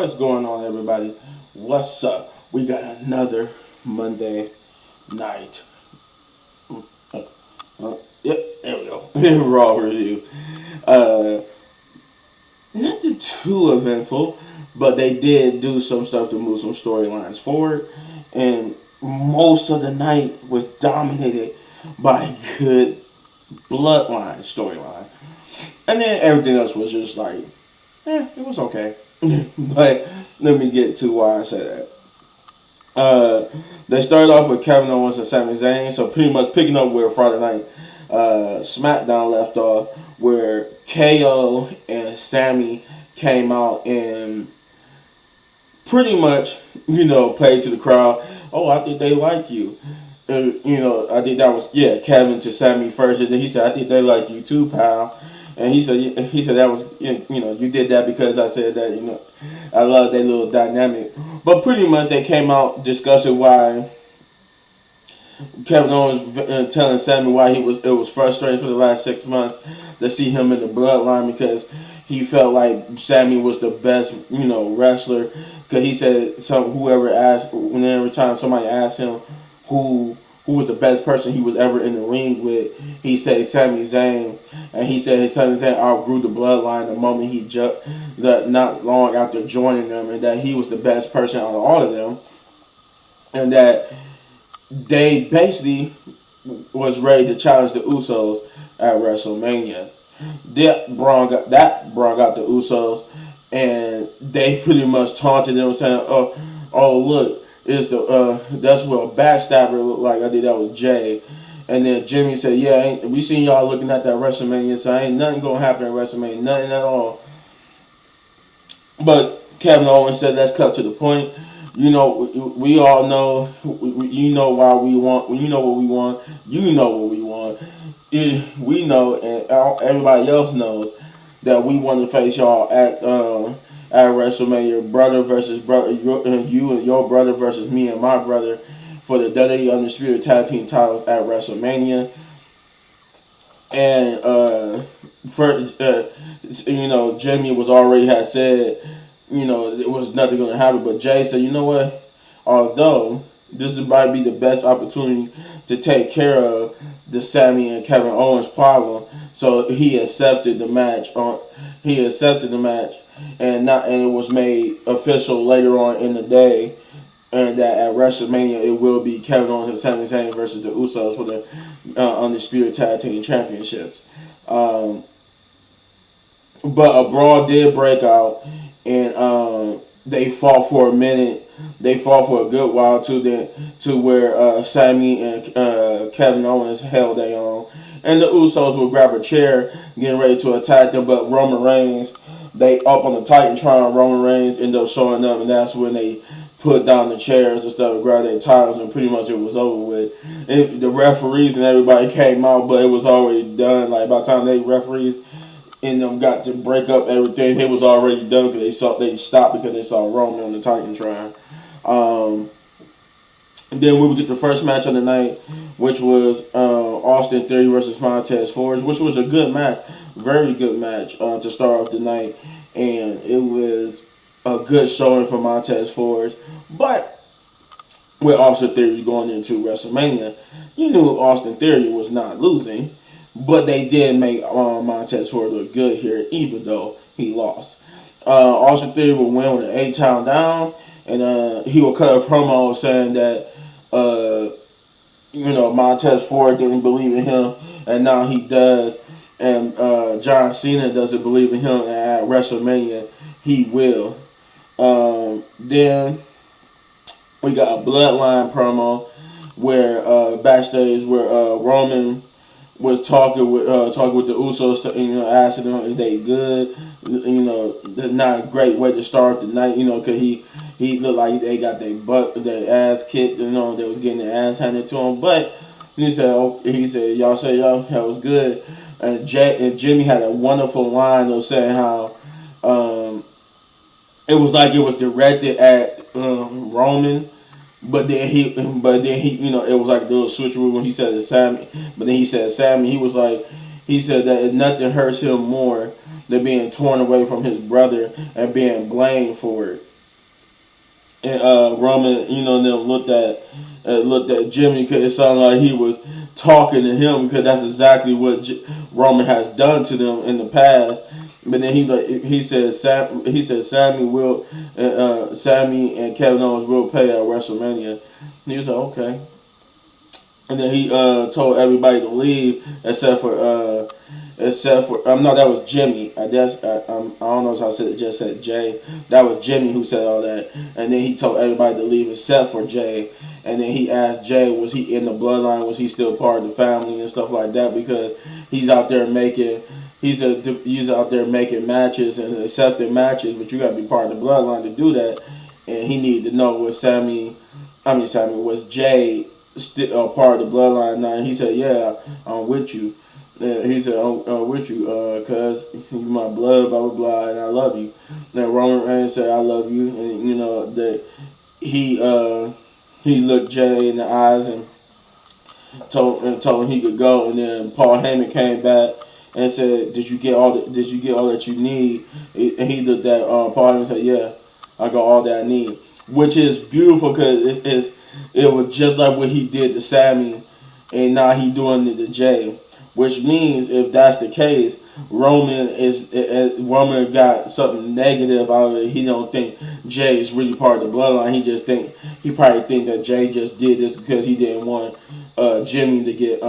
What's going on, everybody? What's up? We got another Monday night. Yep, there we go. Raw review. Uh, Nothing too eventful, but they did do some stuff to move some storylines forward, and most of the night was dominated by a good bloodline storyline, and then everything else was just like, it was okay. But let me get to why I said that. They started off with Kevin Owens and Sami Zayn, so pretty much picking up where Friday Night SmackDown left off, where KO and Sami came out and pretty much, played to the crowd. Oh, I think they like you. I think that was Kevin to Sami first, and then he said, "I think they like you too, pal." And he said that was you did that because I said that I love that little dynamic. But pretty much they came out discussing why Kevin Owens telling Sami why it was frustrating for the last 6 months to see him in the bloodline, because he felt like Sami was the best wrestler. Because he said whenever time somebody asked him who was the best person he was ever in the ring with, he said Sami Zayn, and he said his Sami Zayn outgrew the bloodline the moment he jumped, not long after joining them, and that he was the best person out of all of them, and that they basically was ready to challenge the Usos at WrestleMania. That brought out the Usos, and they pretty much taunted them, saying, "Oh, look, it's that's what a backstabber looked like." I think that was Jay. And then Jimmy said, "Yeah, we seen y'all looking at that WrestleMania, so ain't nothing gonna happen at WrestleMania, nothing at all." But Kevin Owens said, "Let's cut to the point. We all know. Why we want. You know what we want. You know what we want. We know, and everybody else knows that we want to face y'all at WrestleMania, brother versus brother. You and your brother versus me and my brother for the WWE Undisputed Tag Team titles at WrestleMania." And Jimmy was already had said, it was nothing going to happen. But Jay said, "You know what? Although this might be the best opportunity to take care of the Sami and Kevin Owens problem," so he accepted the match. And it was made official later on in the day, and that at WrestleMania it will be Kevin Owens and Sami Zayn versus the Usos for the Undisputed Tag Team Championships. But a brawl did break out, and they fought for a minute. They fought for a good while to where Sami and Kevin Owens held their own, and the Usos would grab a chair, getting ready to attack them. But Roman Reigns, they up on the Titantron. Roman Reigns ended up showing up, and that's when they put down the chairs and stuff, grabbed their titles, and pretty much it was over with. The referees and everybody came out, but it was already done. Like by the time they referees and them got to break up everything, it was already done because they stopped because they saw Roman on the Titantron. Then we would get the first match of the night, which was Austin Theory versus Montez Ford, which was a good match, very good match to start off the night, and it was a good showing for Montez Ford. But with Austin Theory going into WrestleMania, you knew Austin Theory was not losing, but they did make Montez Ford look good here, even though he lost. Austin Theory would win with an 8-count down, and he would cut a promo saying that Montez Ford didn't believe in him, and now he does, and John Cena doesn't believe in him, and at WrestleMania he will. Then we got a Bloodline promo where backstage where Roman was talking with the Usos, asking them is they good. Not a great way to start the night, because he looked like they got their ass kicked, they was getting their ass handed to him. But he said y'all say y'all that was good, and Jimmy had a wonderful line of saying how it was like it was directed at Roman, but then he, it was like the little switcheroo when he said it Sami, but then he said Sami. He said that nothing hurts him more than being torn away from his brother and being blamed for it. And Roman, them looked at Jimmy because it sounded like he was talking to him because that's exactly what Roman has done to them in the past. But then he said Sammy and Kevin Owens will pay at WrestleMania. He was like, okay. And then he told everybody to leave except for no, that was Jimmy. I guess I don't know if I just said Jay. That was Jimmy who said all that. And then he told everybody to leave except for Jay. And then he asked Jay, was he in the bloodline? Was he still part of the family and stuff like that? Because he's out there making matches and accepting matches, but you got to be part of the bloodline to do that. And he needed to know was Jay still part of the bloodline now? And he said, yeah, I'm with you. He said, I'm with you, cuz you my blood, blah, blah, blah, and I love you. And Roman Reigns said, I love you. And, that he looked Jay in the eyes and told him he could go. And then Paul Heyman came back and said, did you get all that you need? And he looked at Paul Heyman and said, yeah, I got all that I need. Which is beautiful because it was just like what he did to Sammy, and now he doing it to Jay. Which means if that's the case, Roman got something negative out of it. He don't think Jay is really part of the bloodline. He probably think that Jay just did this because he didn't want Jimmy to get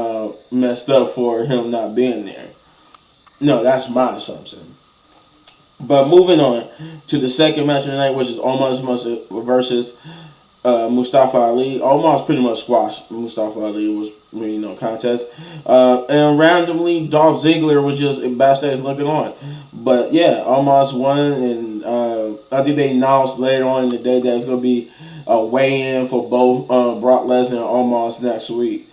messed up for him not being there. No, that's my assumption. But moving on to the second match of the night, which is Omos versus Mustafa Ali. Omos pretty much squashed Mustafa Ali. It was contest. And randomly, Dolph Ziggler was just backstage looking on. But yeah, Omos won, and I think they announced later on in the day that it's going to be a weigh-in for both Brock Lesnar and Omos next week,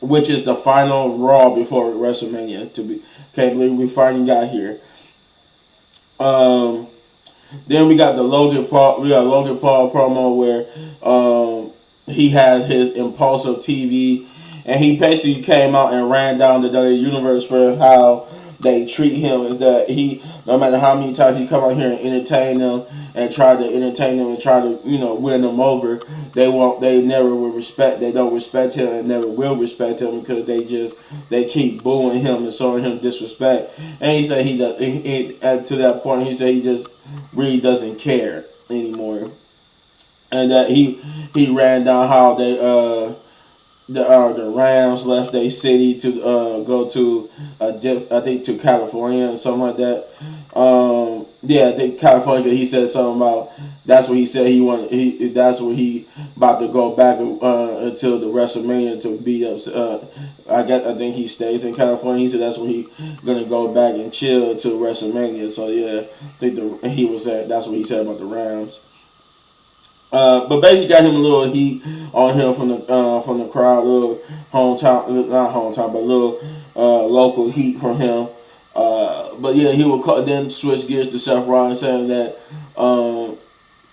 which is the final Raw before WrestleMania. Can't believe we finally got here. Then we got Logan Paul promo where he has his impulsive TV, and he basically came out and ran down the WWE Universe for how they treat him. Is that no matter how many times he come out here and entertain them and try to entertain them and try to win them over, they don't respect him and never will respect him because they keep booing him and showing him disrespect. And he said to that point he said he just really doesn't care anymore, and that he ran down how the Rams left their city to go to I think to California or something like that. I think California. He said something about that's what he said that's what he about to go back until the WrestleMania to beat up. I think he stays in California. He said that's where he gonna go back and chill until WrestleMania. So yeah, I think he was saying that's what he said about the Rams. But basically got him a little heat on him from the crowd, little not hometown, but little local heat from him. But yeah, he would then switch gears to Seth Rollins, saying that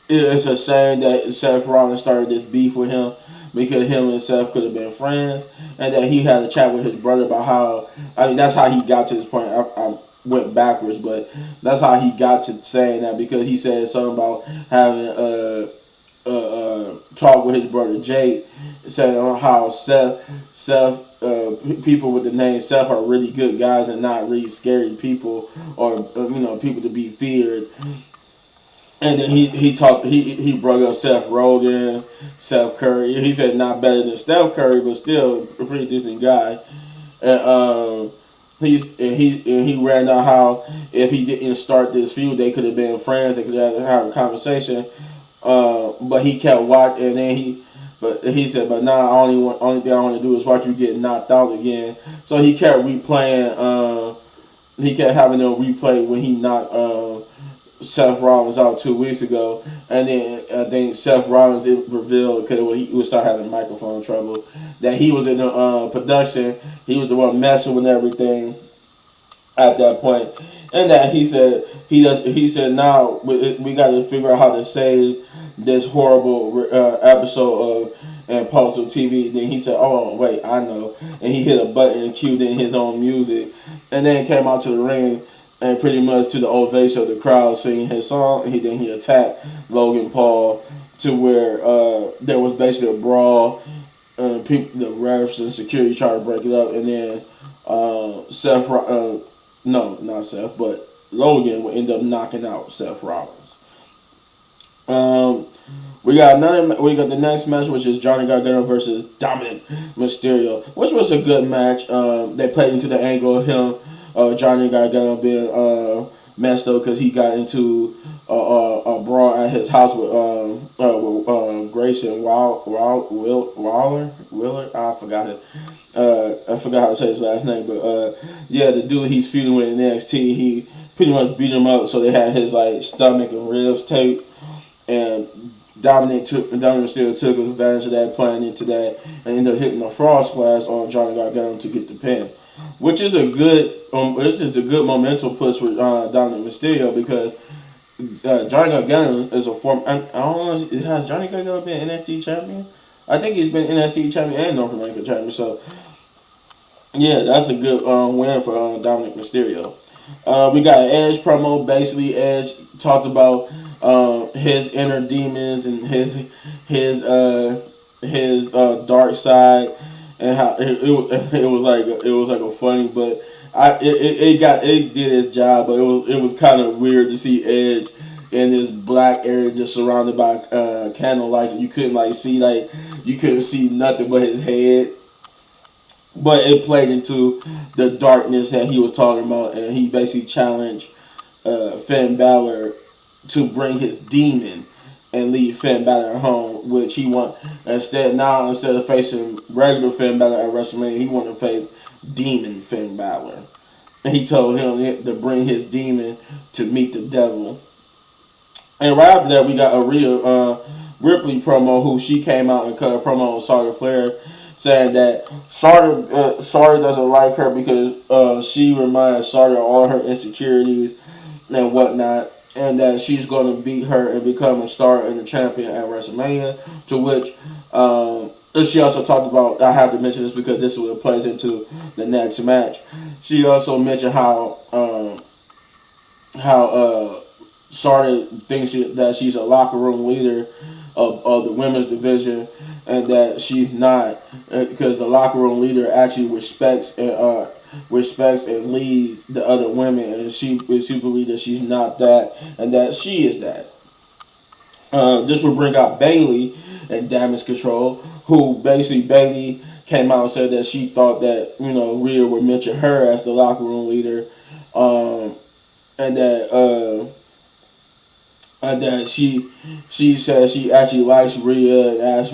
it's a shame that Seth Rollins started this beef with him because him and Seth could have been friends, and that he had a chat with his brother about how that's how he got to this point. I went backwards, but that's how he got to saying that because he said something about having talk with his brother Jake, saying how Seth people with the name Seth are really good guys and not really scary people or people to be feared. And then he brought up Seth Rogen, Seth Curry. He said not better than Steph Curry, but still a pretty decent guy. And he ran down how if he didn't start this feud, they could have been friends. They could have a conversation. But he kept watching, and then he said, but now only thing I want to do is watch you get knocked out again. So he kept replaying. He kept having them replay when he knocked Seth Rollins out 2 weeks ago, and then I think Seth Rollins revealed because he would start having microphone trouble that he was in the production. He was the one messing with everything at that point, and that he said now we got to figure out how to save this horrible episode of Impulsive TV. Then he said, oh wait, I know, and he hit a button and cued in his own music, and then came out to the ring and pretty much to the ovation of the crowd singing his song. Then he attacked Logan Paul to where there was basically a brawl. People, the refs and security tried to break it up, and then Seth, no, not Seth, but Logan would end up knocking out Seth Rollins. We got the next match, which is Johnny Gargano versus Dominic Mysterio, which was a good match. They played into the angle of him, Johnny Gargano being messed up because he got into a brawl at his house with Grayson Willer. I forgot it. I forgot how to say his last name, but yeah, the dude he's feuding with in NXT, he pretty much beat him up. So they had his like stomach and ribs taped, and Dominic Mysterio took advantage of that, playing into that, and ended up hitting a frog splash on Johnny Gargano to get the pin, which is a good momentum push for Dominic Mysterio because Johnny Gargano is a former. I don't know. Has Johnny Gargano been NXT champion? I think he's been NXT champion and North American champion. So yeah, that's a good win for Dominic Mysterio. We got an Edge promo. Basically, Edge talked about his inner demons and his dark side, and how it was like a funny, but it did its job. But it was kind of weird to see Edge in this black area just surrounded by candle lights, and you couldn't see nothing but his head. But it played into the darkness that he was talking about, and he basically challenged Finn Balor to bring his demon and lead Finn Balor home, which he want instead of facing regular Finn Balor at WrestleMania, he wanted to face demon Finn Balor, and he told him to bring his demon to meet the devil. And right after that, we got a Rhea Ripley promo, who she came out and cut a promo on Charlotte Flair, saying that Charlotte doesn't like her because she reminds Charlotte of all her insecurities and whatnot, and that she's going to beat her and become a star and a champion at WrestleMania. To which she also talked about, I have to mention this because this is what plays into the next match. She also mentioned how Charlotte thinks that she's a locker room leader of the women's division, and that she's not, because the locker room leader actually respects and leads the other women, and she believes that she's not that, and that she is that. This would bring out Bayley and Damage Control, who basically Bayley came out and said that she thought that Rhea would mention her as the locker room leader, and that she said she actually likes Rhea and asked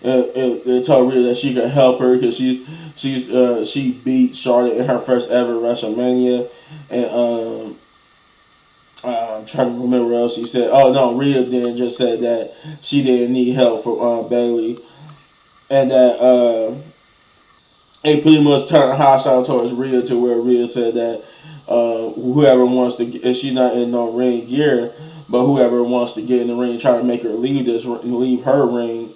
and told Rhea that she could help her because she beat Charlotte in her first ever WrestleMania, and I'm trying to remember what else she said. Oh no, Rhea then just said that she didn't need help from Bayley, and that it pretty much turned hostile towards Rhea, to where Rhea said that whoever wants to, if she's not in no ring gear, but whoever wants to get in the ring, try to make her leave her ring,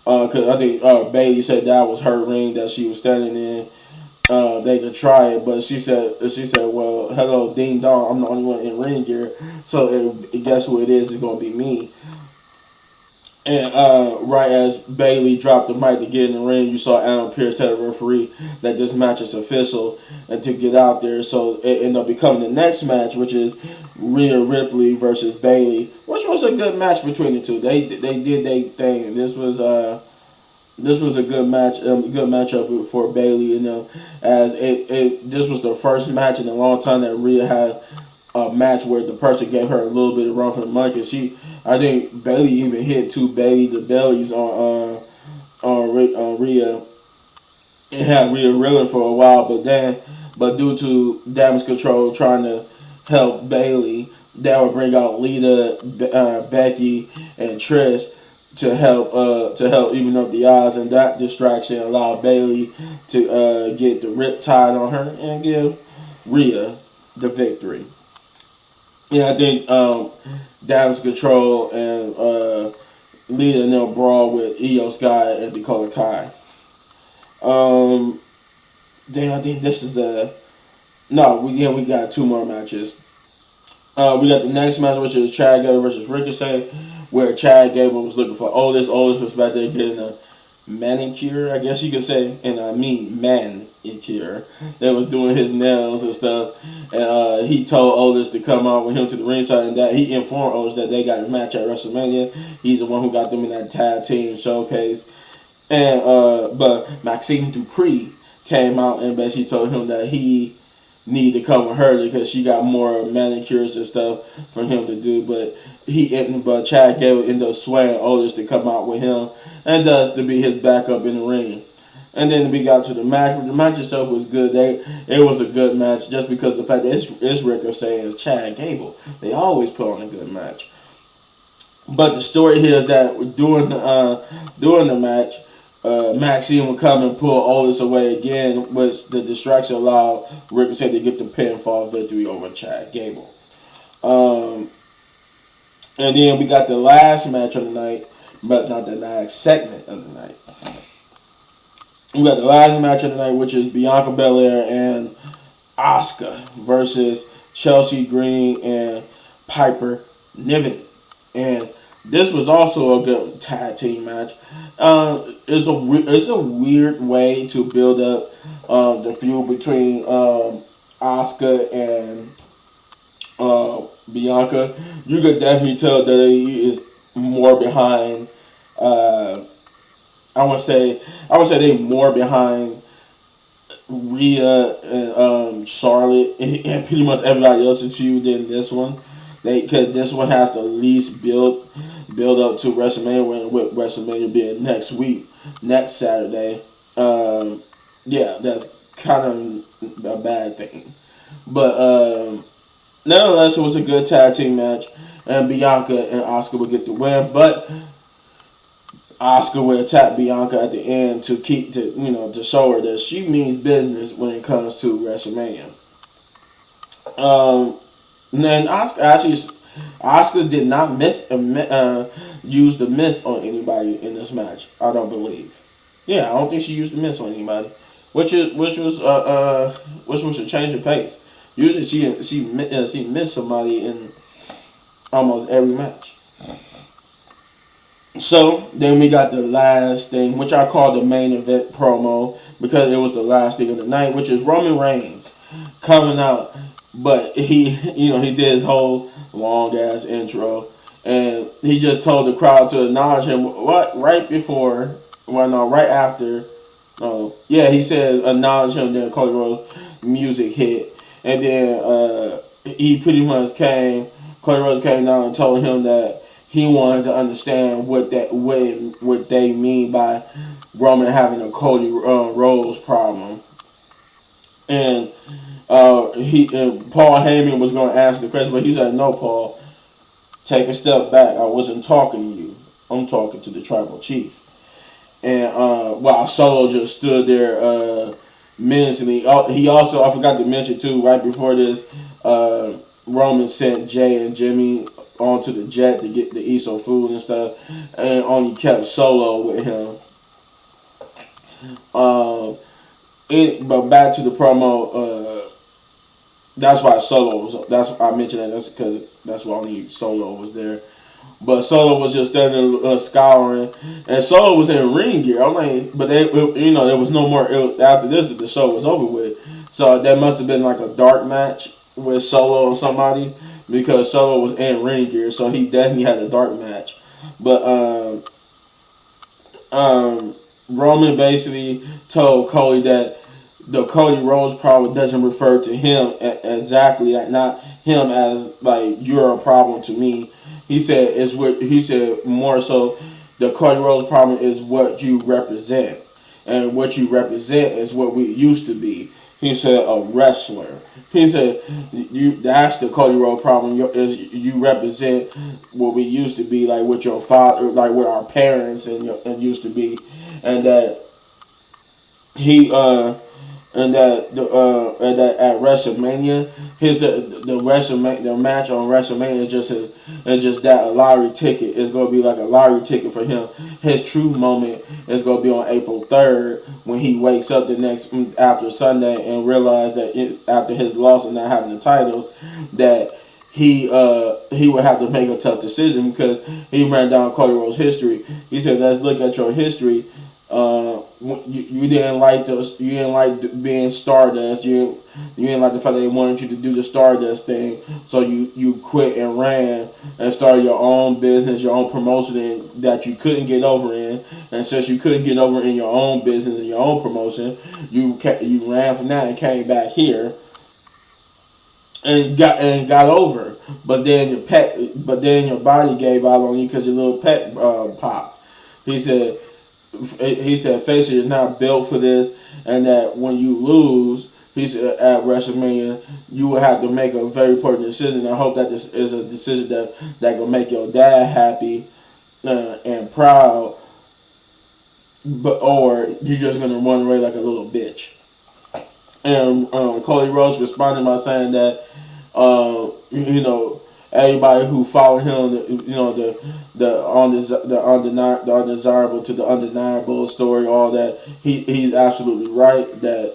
because I think Bayley said that was her ring that she was standing in. They could try it, but she said, well, hello, ding dong, I'm the only one in ring gear, so guess who it is? It's gonna be me. And right as Bayley dropped the mic to get in the ring, you saw Adam Pearce tell the referee that this match is official and to get out there. So it ended up becoming the next match, which is Rhea Ripley versus Bayley, which was a good match between the two. They did their thing. This was a good match, good matchup for Bayley, as this was the first match in a long time that Rhea had a match where the person gave her a little bit of run for the money, because I think Bayley even hit two the bellies on Rhea, and had Rhea reeling for a while, but due to Damage Control trying to help Bayley, that would bring out Lita, Becky, and Trish to help even up the odds, and that distraction allowed Bayley to get the riptide on her and give Rhea the victory. Yeah, I think Damage Control and Lita and them brawl with Io Sky and Dakota Kai. I think this is No, we got two more matches. We got the next match, which is Chad Gable versus Ricochet, where Chad Gable was looking for Otis. Otis was back there getting a manicure, I guess you could say, and I mean manicure. That was doing his nails and stuff, and he told Otis to come out with him to the ringside, and that he informed Otis that they got a match at WrestleMania. He's the one who got them in that tag team showcase, and but Maxine Dupree came out and basically told him that he need to come with her because she got more manicures and stuff for him to do. But Chad Gable ended up swaying Otis to come out with him and thus to be his backup in the ring. And then we got to the match, but the match itself was good. It was a good match just because of the fact that it's Ricochet and Chad Gable. They always put on a good match. But the story here is that during the match, Maxine would come and pull Otis away again, which the distraction allowed Ricochet to get the pinfall victory over Chad Gable. And then we got the last match of the night, but not the last segment of the night. We got the last match of the night, which is Bianca Belair and Asuka versus Chelsea Green and Piper Niven. And this was also a good tag team match. It's a weird way to build up the feud between Asuka and Bianca. You could definitely tell that he is more behind. I would say they more behind Rhea and Charlotte and pretty much everybody else's feud than this one. Because this one has the least build up to WrestleMania, with WrestleMania being next Saturday. Yeah, that's kind of a bad thing. But nonetheless, it was a good tag team match, and Bianca and Asuka would get the win. But Asuka would attack Bianca at the end to show her that she means business when it comes to WrestleMania. And then Asuka did not use the miss on anybody in this match. I don't believe. Yeah, I don't think she used the miss on anybody, which was a change of pace. Usually she missed somebody in almost every match. So then we got the last thing, which I call the main event promo because it was the last thing of the night, which is Roman Reigns coming out. But he did his whole long ass intro, and he just told the crowd to acknowledge him. Right after. He said acknowledge him. Then Cody Rhodes music hit, and then he pretty much Cody Rhodes came down and told him that he wanted to understand what they mean by Roman having a Cody Rhodes problem, and. Paul Heyman was going to answer the question, but he said, "No, Paul, take a step back. I wasn't talking to you. I'm talking to the tribal chief." And while Solo just stood there menacingly, he also, I forgot to mention too, right before this, Roman sent Jay and Jimmy onto the jet to get to eat some food and stuff, and only kept Solo with him. But back to the promo. That's why Solo was. I mentioned that. That's because that's why only Solo was there. But Solo was just standing there scouring, and Solo was in ring gear. I'm like, but there was no more. After this, the show was over with. So that must have been like a dark match with Solo and somebody because Solo was in ring gear, so he definitely had a dark match. But Roman basically told Cody that the Cody Rhodes problem doesn't refer to him exactly, not him as like you're a problem to me. He said more so the Cody Rhodes problem is what you represent, and what you represent is what we used to be. He said a wrestler. He said that's the Cody Rhodes problem. You represent what we used to be, like with your father, like with our parents and used to be, and that he and that at WrestleMania, the match on WrestleMania is just that a lottery ticket. It's gonna be like a lottery ticket for him. His true moment is gonna be on April 3rd when he wakes up the next after Sunday and realize that after his loss and not having the titles, that he would have to make a tough decision because he ran down Cody Rhodes' history. He said, "Let's look at your history. You didn't like those. You didn't like being Stardust. You didn't like the fact that they wanted you to do the Stardust thing. So you quit and ran and started your own business, your own promotion that you couldn't get over in. And since you couldn't get over in your own business and your own promotion, you ran from that and came back here and got over. But then your body gave out on you because your little pet popped." He said. Face it, you're not built for this, and that when you lose, he said at WrestleMania, you will have to make a very important decision. I hope that this is a decision that will make your dad happy and proud, or you're just gonna run away like a little bitch. And Cody Rhodes responded by saying that everybody who followed him, the undesirable to the undeniable story, all that, he's absolutely right that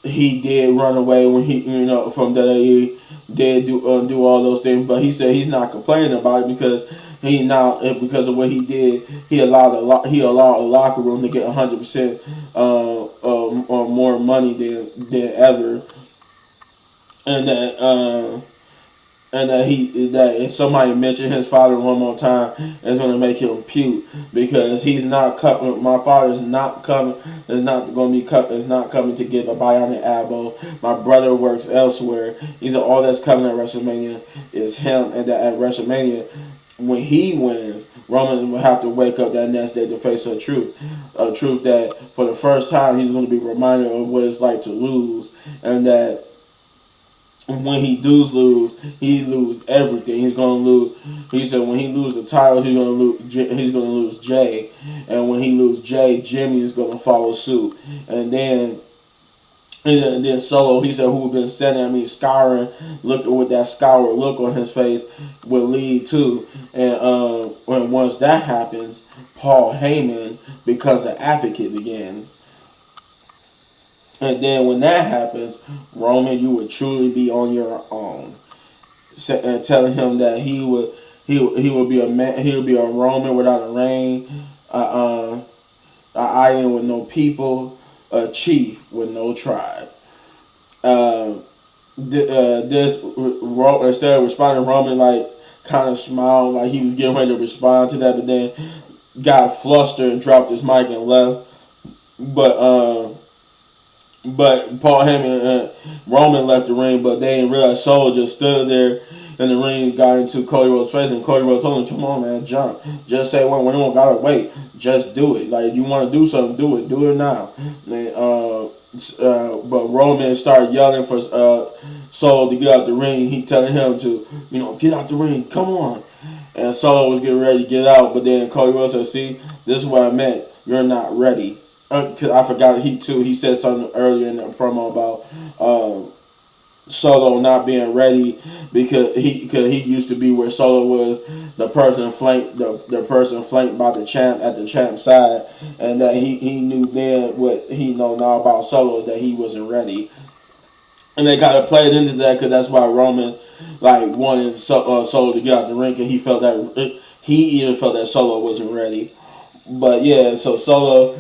he did run away when he from WWE, did do all those things, but he said he's not complaining about it because because of what he did, he allowed a locker room to get 100% or more money than ever, and that if somebody mentioned his father one more time, it's going to make him puke because he's not coming. My father's not coming. Is not coming to give a bionic elbow. My brother works elsewhere. He said all that's coming at WrestleMania is him, and that at WrestleMania, when he wins, Roman will have to wake up that next day to face a truth that for the first time he's going to be reminded of what it's like to lose, and that when he does lose, he lose everything. He's gonna lose. He said when he lose the titles, he's gonna lose Jay, and when he lose Jay, Jimmy is gonna follow suit, and then Solo. He said who been standing at me scouring, looking with that scour look on his face, will leave too. And once that happens, Paul Heyman becomes an advocate again. And then when that happens, Roman, you would truly be on your own. And telling him that he would be a man. He would be a Roman without a reign, an island with no people, a chief with no tribe. Instead of responding, Roman kind of smiled like he was getting ready to respond to that, but then got flustered and dropped his mic and left. But Paul Heyman, Roman left the ring, but they didn't realize Solo just stood there in the ring, got into Cody Rhodes' face, and Cody Rhodes told him, "Come on, man, jump. Just say one. We don't gotta wait. Just do it. Like, you want to do something, do it. Do it now." And, but Roman started yelling for Solo to get out the ring. He telling him to, get out the ring. Come on. And Solo was getting ready to get out, but then Cody Rhodes said, "See, this is what I meant. You're not ready." Cause I forgot he said something earlier in the promo about Solo not being ready because he used to be where Solo was the person flanked by the champ at the champ's side, and that he knew then what he know now about Solo is that he wasn't ready, and they kind of played into that because that's why Roman wanted Solo to get out the ring, and he even felt that Solo wasn't ready. But yeah, so Solo.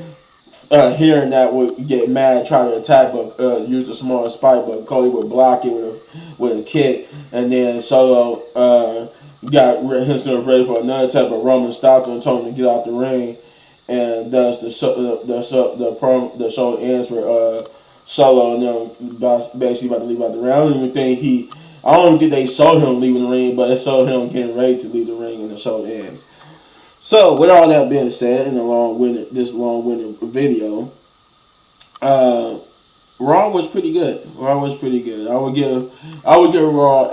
Hearing that would get mad, try to attack, but use a small spike, but Cody would block it with a kick, and then Solo got himself ready for another attack, but Roman stopped him and told him to get out the ring, and thus the show ends with Solo and them basically about to leave out the ring. I don't even think they showed him leaving the ring, but it showed him getting ready to leave the ring, and the show ends. So, with all that being said, in this long-winded video, Raw was pretty good. I would give Raw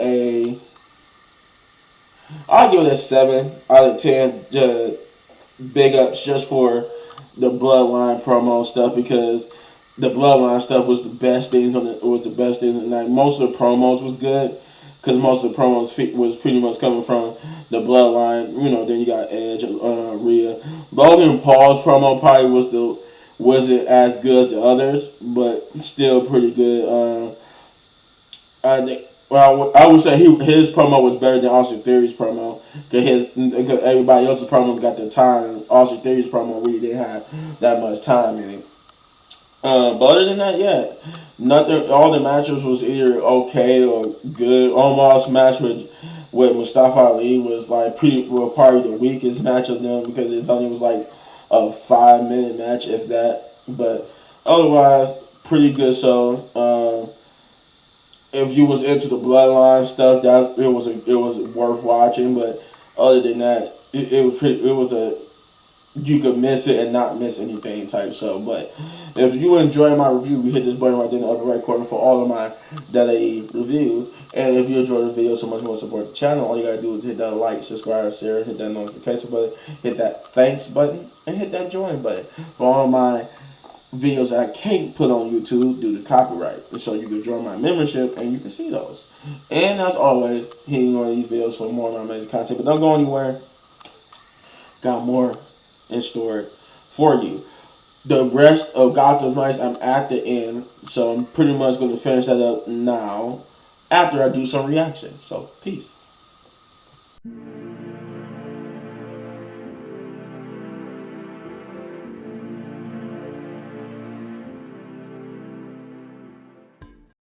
I'll give it a 7 out of 10. Big ups just for the Bloodline promo stuff, because the Bloodline stuff was the best things on the best things of the night. Most of the promos was good because most of the promos was pretty much coming from the Bloodline. Then you got Edge, Rhea, Logan Paul's promo probably wasn't as good as the others, but still pretty good. I think. Well, I would say his promo was better than Austin Theory's promo because everybody else's promos got the time. Austin Theory's promo really didn't have that much time in it. But other than that, yeah, nothing. All the matches was either okay or good. Almost match with Mustafa Ali was like probably the weakest match of them because it only was like a 5-minute match, if that. But otherwise, pretty good show. If you was into the Bloodline stuff, that it was worth watching. But other than that, it was a you could miss it and not miss anything type show. But if you enjoy my review, you hit this button right there in the upper right corner for all of my WWE reviews. And if you enjoy the video so much more, support the channel, all you gotta do is hit that like, subscribe, share, hit that notification button, hit that thanks button, and hit that join button for all my videos I can't put on YouTube due to copyright. So you can join my membership and you can see those. And as always, hitting on these videos for more of my amazing content. But don't go anywhere. Got more in store for you. The rest of Gotham Knights, I'm at the end. So I'm pretty much going to finish that up now after I do some reactions. So, peace.